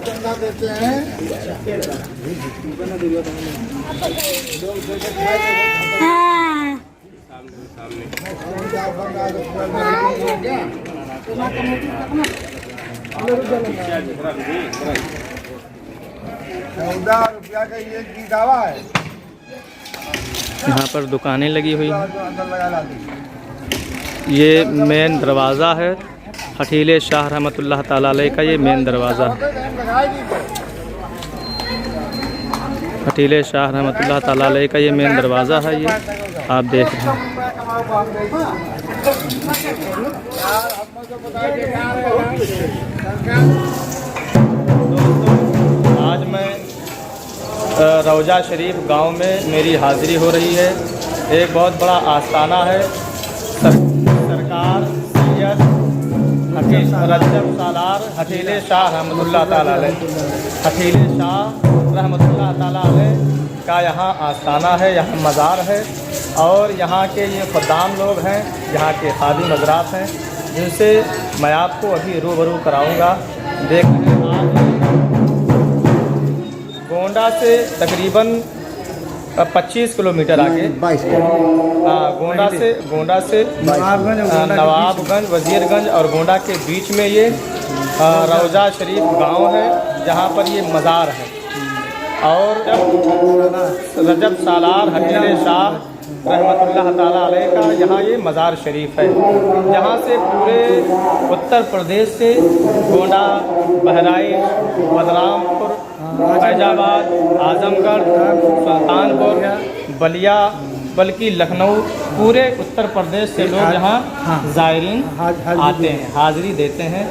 चंदा देते हैं। ₹14 का ये की दावा है। यहाँ पर दुकानें लगी हुई हैं। ये मेन दरवाज़ा है हठीले शाह रहमतुल्लाह ताला अलैह का। ये मेन दरवाज़ा है हठीले शाह रहमतुल्लाह ताला अलैह का। ये मेन दरवाज़ा है। ये आप देख रहे हैं। आज मैं रौजा शरीफ गांव में मेरी हाज़िरी हो रही है। एक बहुत बड़ा आस्थाना है। सरकार सैयद रजब सालार हठीले शाह रहमतुल्लाह ताला अलैह हठीले शाह रहमतुल्लाह ताला अलैह का यहाँ आस्थाना है। यहाँ मज़ार है और यहाँ के ये खुद्दाम लोग हैं, यहाँ के खादिम हज़रात हैं, जिनसे मैं आपको अभी रूबरू कराऊँगा। देख रहे हैं आज गोंडा से तकरीबन 25 किलोमीटर आगे गोंडा से नवाबगंज वज़ीरगंज और गोंडा के बीच में ये रौजा शरीफ गांव है, जहां पर ये मज़ार है। और रजब सालार हठीले शाह रहमतुल्लाह ताला अलैह का यहाँ ये मज़ार शरीफ है। यहाँ से पूरे उत्तर प्रदेश से गोंडा, बहराइच, बलरामपुर, फैजाबाद, आजमगढ़, सुल्तानपुर, बलिया, बल्कि लखनऊ, पूरे उत्तर प्रदेश से लोग यहाँ ज़ायरीन आते हैं, हाज़िरी देते हैं।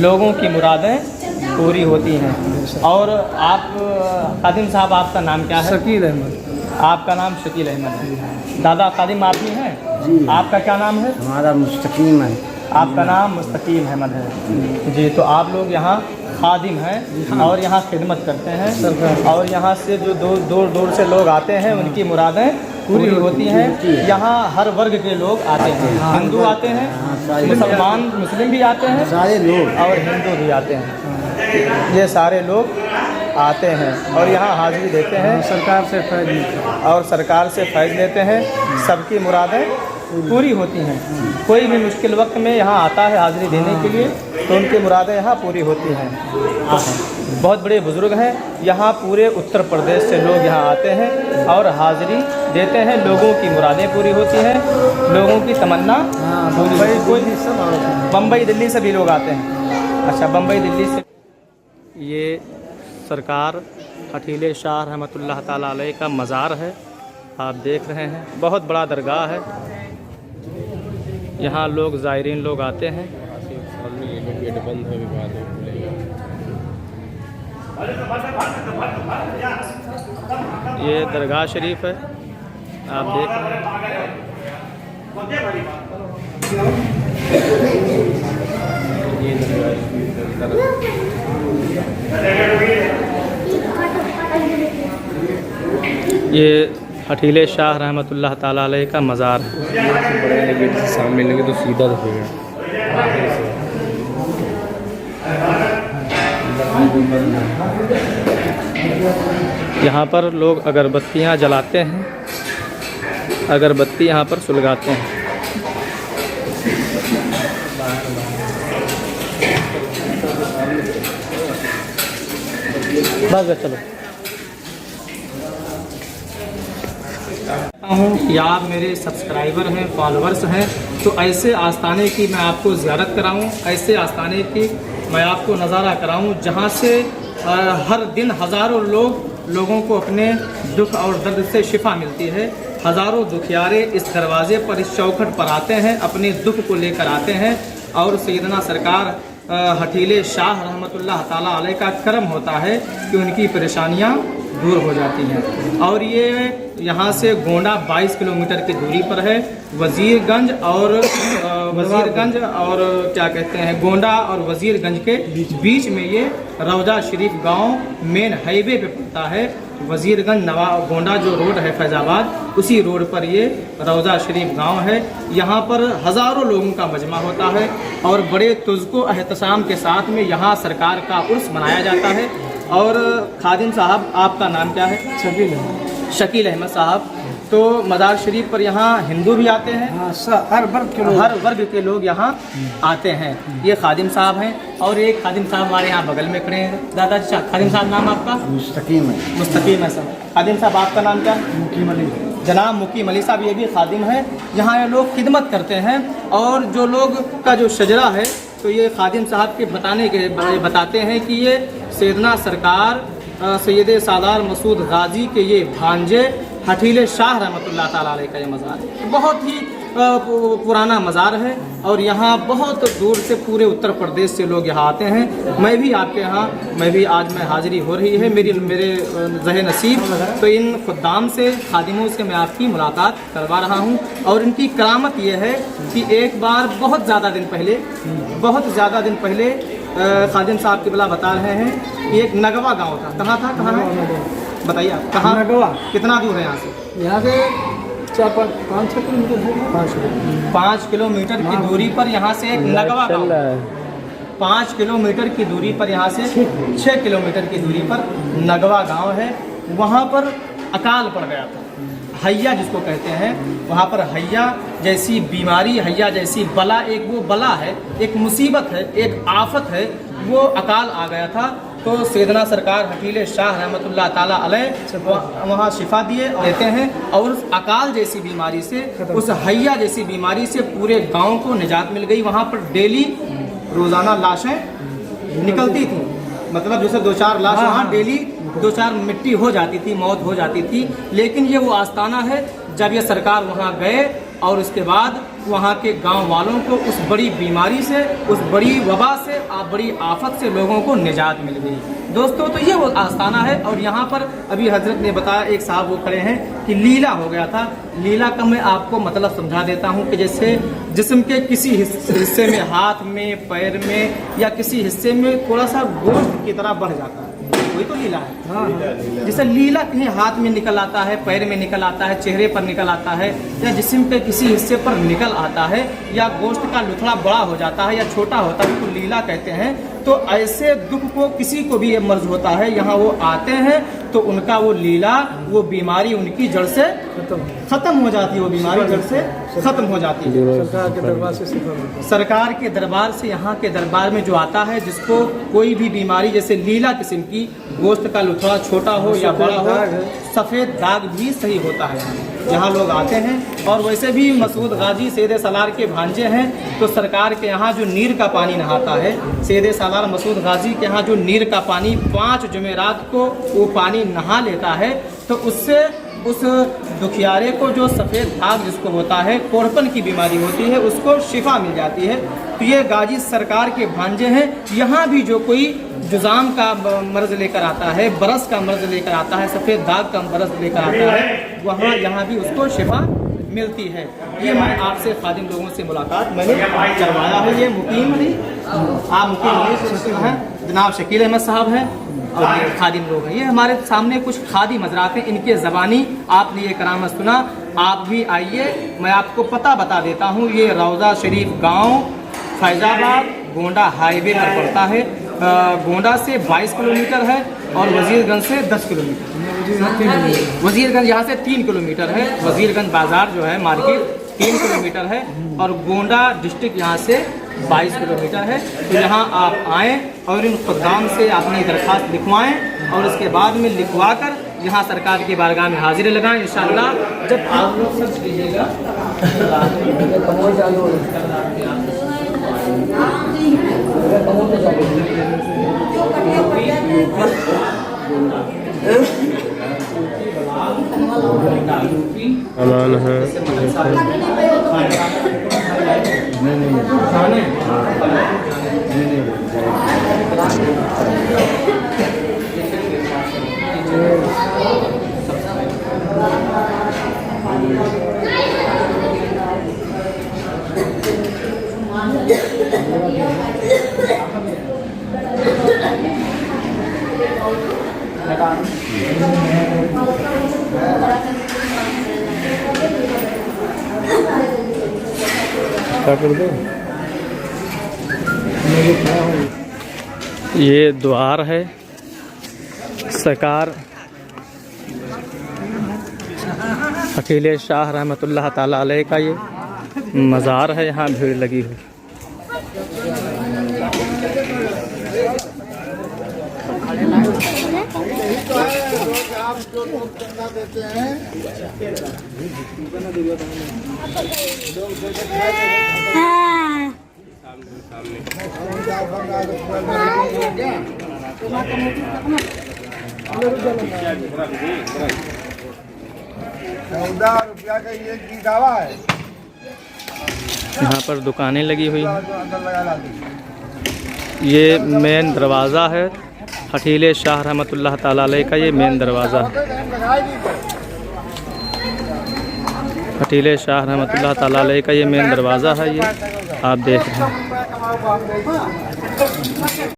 लोगों की मुरादें पूरी होती हैं। और आप खादिम साहब, आपका नाम क्या है? शकील अहमद। आपका नाम शकील अहमद है। दादा खादिम आप ही हैं? जी। आपका क्या नाम है? हमारा मुस्तकीम है। आपका नाम मुस्तकीम अहमद है जी। तो आप लोग यहाँ खादिम हैं और यहाँ खिदमत करते हैं। और यहाँ से जो दूर दूर से लोग आते हैं, उनकी मुरादें पूरी होती हैं। यहाँ हर वर्ग के लोग आते हैं। हिंदू आते हैं, मुस्लिम भी आते हैं, सारे लोग, और हिंदू भी आते हैं। ये सारे लोग आते हैं और यहाँ हाज़िरी देते हैं। सरकार से फैज़ लेते हैं। सबकी मुरादें पूरी होती हैं। कोई भी मुश्किल वक्त में यहाँ आता है हाज़िरी देने के लिए, तो उनकी मुरादें यहाँ पूरी होती हैं। बहुत बड़े बुज़ुर्ग हैं। यहाँ पूरे उत्तर प्रदेश से लोग यहाँ आते हैं और हाज़िरी देते हैं। लोगों की मुरादें पूरी होती हैं, लोगों की तमन्ना बम्बई दिल्ली से भी लोग आते हैं। अच्छा, बम्बई दिल्ली से। ये सरकार हठीले शाह रहमतुल्लाह ताला अलैह का मज़ार है, आप देख रहे हैं। बहुत बड़ा दरगाह है। यहाँ लोग ज़ायरीन लोग आते हैं। ये दरगाह शरीफ है, आप देख रहे हैं। ये हठीले शाह रहमतुल्लाह ताला अलैह का मज़ार है। सामने लगे तो सीधा दिखेगा। यहाँ पर लोग अगरबत्तियाँ जलाते हैं, अगरबत्ती यहाँ पर सुलगाते हैं। बस चलो हूँ कि आप मेरे सब्सक्राइबर हैं, फॉलोअर्स हैं, तो ऐसे आस्थाने की मैं आपको ज़ियारत कराऊँ, ऐसे आस्थाने की मैं आपको नज़ारा कराऊँ जहाँ से हर दिन हज़ारों लोगों को अपने दुख और दर्द से शिफा मिलती है। हज़ारों दुखियारे इस दरवाज़े पर, इस चौखट पर आते हैं, अपने दुख को लेकर आते हैं। और सैयदना सरकार हठीले शाह रहमतुल्लाह ताला अलैह का करम होता है कि उनकी परेशानियाँ दूर हो जाती हैं। और ये यहाँ से गोंडा 22 किलोमीटर की दूरी पर है। वजीरगंज और क्या कहते हैं, गोंडा और वजीरगंज के बीच में ये रौजा शरीफ गांव मेन हाईवे पे पड़ता है। वजीरगंज नवाब गोंडा जो रोड है फैजाबाद, उसी रोड पर ये रौजा शरीफ गांव है। यहाँ पर हज़ारों लोगों का मजमा होता है और बड़े तुज़्को एहतसाम के साथ में यहाँ सरकार का उर्स मनाया जाता है। और खादिम साहब, आपका नाम क्या है? शकील अहमद साहब। तो मज़ार शरीफ पर यहाँ हिंदू भी आते हैं? हाँ, हर वर्ग के लोग यहाँ आते हैं। ये खादिम साहब हैं और एक खादिम साहब हमारे यहाँ बगल में खड़े हैं। दादा खादिम साहब, नाम आपका? मुस्तकीम है। मुस्तकीम है साहब। खादिम साहब, आपका नाम क्या? मुकीम अली। जनाब मुकीम अली साहब, ये भी खादिम है। यहाँ ये लोग खिदमत करते हैं और जो लोग का जो शजरा है, तो ये खादिम साहब के बताते हैं कि ये सैयदना सरकार सैयद सालार मसूद गाजी के ये भांजे हठीले शाह रहमतुल्लाह ताला अलैह का ये मज़ार है। बहुत ही पुराना मज़ार है और यहाँ बहुत दूर से पूरे उत्तर प्रदेश से लोग यहाँ आते हैं। मैं भी आपके यहाँ आज मैं हाज़िरी हो रही है मेरे ज़हे नसीब। तो इन खुद्दाम से, खादिमों से मैं आपकी मुलाकात करवा रहा हूँ। और इनकी करामत ये है कि एक बार बहुत ज़्यादा दिन पहले खादिम साहब की बला बता रहे हैं कि एक नगवा गाँव था। कहाँ है? बताइए आप, कहाँ? नगवा। कितना दूर है यहाँ से? यहाँ से 4-5 किलोमीटर। 5 किलोमीटर की दूरी पर यहाँ से एक नगवा गाँव। 5 किलोमीटर की दूरी पर यहाँ से 6 किलोमीटर की दूरी पर नगवा गांव है। वहाँ पर अकाल पड़ गया था। हैया जिसको कहते हैं, वहाँ पर हैया जैसी बीमारी, हैया जैसी बला, एक वो बला है, एक मुसीबत है, एक आफत है, वो अकाल आ गया था। तो सैयदना सरकार हठीले शाह रहमतुल्लाह ताला अलैह वहाँ शिफा देते हैं और उस अकाल जैसी बीमारी से, उस हैया जैसी बीमारी से पूरे गांव को निजात मिल गई। वहाँ पर डेली रोज़ाना लाशें निकलती थी, मतलब जैसे 2-4 लाश वहाँ डेली 2-4 मिट्टी हो जाती थी, मौत हो जाती थी। लेकिन ये वो आस्थाना है, जब ये सरकार वहाँ गए और उसके बाद वहाँ के गांव वालों को उस बड़ी बीमारी से, उस बड़ी वबा से, बड़ी आफत से लोगों को निजात मिल गई। दोस्तों, तो ये वो आस्थाना है। और यहाँ पर अभी हजरत ने बताया, एक साहब वो खड़े हैं कि लीला हो गया था। लीला का मैं आपको मतलब समझा देता हूँ कि जैसे जिस्म के किसी हिस्से में, हाथ में, पैर में या किसी हिस्से में थोड़ा सा गोश्त की तरह बढ़ जाता है, वही तो लीला है। हाँ, जैसे लीला कहीं हाथ में निकल आता है, पैर में निकल आता है, चेहरे पर निकल आता है, या जिस्म के किसी हिस्से पर निकल आता है, या गोश्त का लुथड़ा बड़ा हो जाता है या छोटा होता है, तो लीला कहते हैं। तो ऐसे दुख को किसी को भी ये मर्ज होता है, यहाँ वो आते हैं तो उनका वो लीला, वो बीमारी उनकी जड़ से खत्म हो जाती है, वो बीमारी जड़ से खत्म हो जाती है। सरकार के दरबार से यहाँ के दरबार में जो आता है, जिसको कोई भी बीमारी जैसे लीला किस्म की, गोश्त का लुथड़ा छोटा हो या बड़ा हो, सफ़ेद दाग भी सही होता है, यहाँ लोग आते हैं। और वैसे भी मसूद गाजी सैयद सालार के भांजे हैं, तो सरकार के यहाँ जो नीर का पानी नहाता है, सैयद सालार मसूद गाजी के यहाँ जो नीर का पानी 5 जुमेरात को वो पानी नहा लेता है, तो उससे उस दुखियारे को जो सफ़ेद दाग जिसको होता है, कोढ़पन की बीमारी होती है, उसको शिफा मिल जाती है। तो ये गाजी सरकार के भांजे हैं। यहाँ भी जो कोई जुज़ाम का मर्ज़ लेकर आता है, बरस का मर्ज़ लेकर आता है, सफ़ेद दाग का मर्ज़ लेकर आता है, वहाँ यहाँ भी उसको शिफा मिलती है। ये मैं आपसे खादिम लोगों से मुलाकात मैंने करवाया है। ये मुकीम अली, आप मुकीम अली हैं, जनाब शकील अहमद साहब हैं और ये खादिम लोग हैं। ये हमारे सामने कुछ खादी मज़रात हैं, इनके ज़बानी आपने ये करामत सुना। आप भी आइए, मैं आपको पता बता देता हूँ। ये रौज़ा शरीफ गाँव फैज़ाबाद गोंडा हाईवे पर पड़ता है। गोंडा से 22 किलोमीटर है और वजीरगंज से 10 किलोमीटर। वजीरगंज यहाँ से 3 किलोमीटर है। वजीरगंज बाज़ार जो है मार्केट 3 किलोमीटर है और गोंडा डिस्ट्रिक्ट यहाँ से 22 किलोमीटर है। तो यहाँ आप आएँ और इन खुद्दाम से अपनी दरख्वास्त लिखवाएँ और उसके बाद में लिखवा कर यहाँ सरकार की बारगाह में हाजिरी लगाएं। इंशाअल्लाह जब आप लोग सर्च कीजिएगा अमान है नहीं क्या कर दो? ये द्वार है सरकार अकीले शाह रहमतुल्लाह ताला अलैह का ये मज़ार है। यहाँ भीड़ लगी हुई। आप जो चंदा देते हैं ₹14 का ये की दावा है। यहाँ पर दुकानें लगी हुई हैं। अंदर लगा ला दी। ये मेन दरवाज़ा है हकीले शाह रहमतुल्लाह ताला अलैह का। ये मेन दरवाज़ा है हकीले शाह रहमतुल्लाह ताला अलैह का। ये मेन दरवाज़ा है। ये आप देख रहे हैं।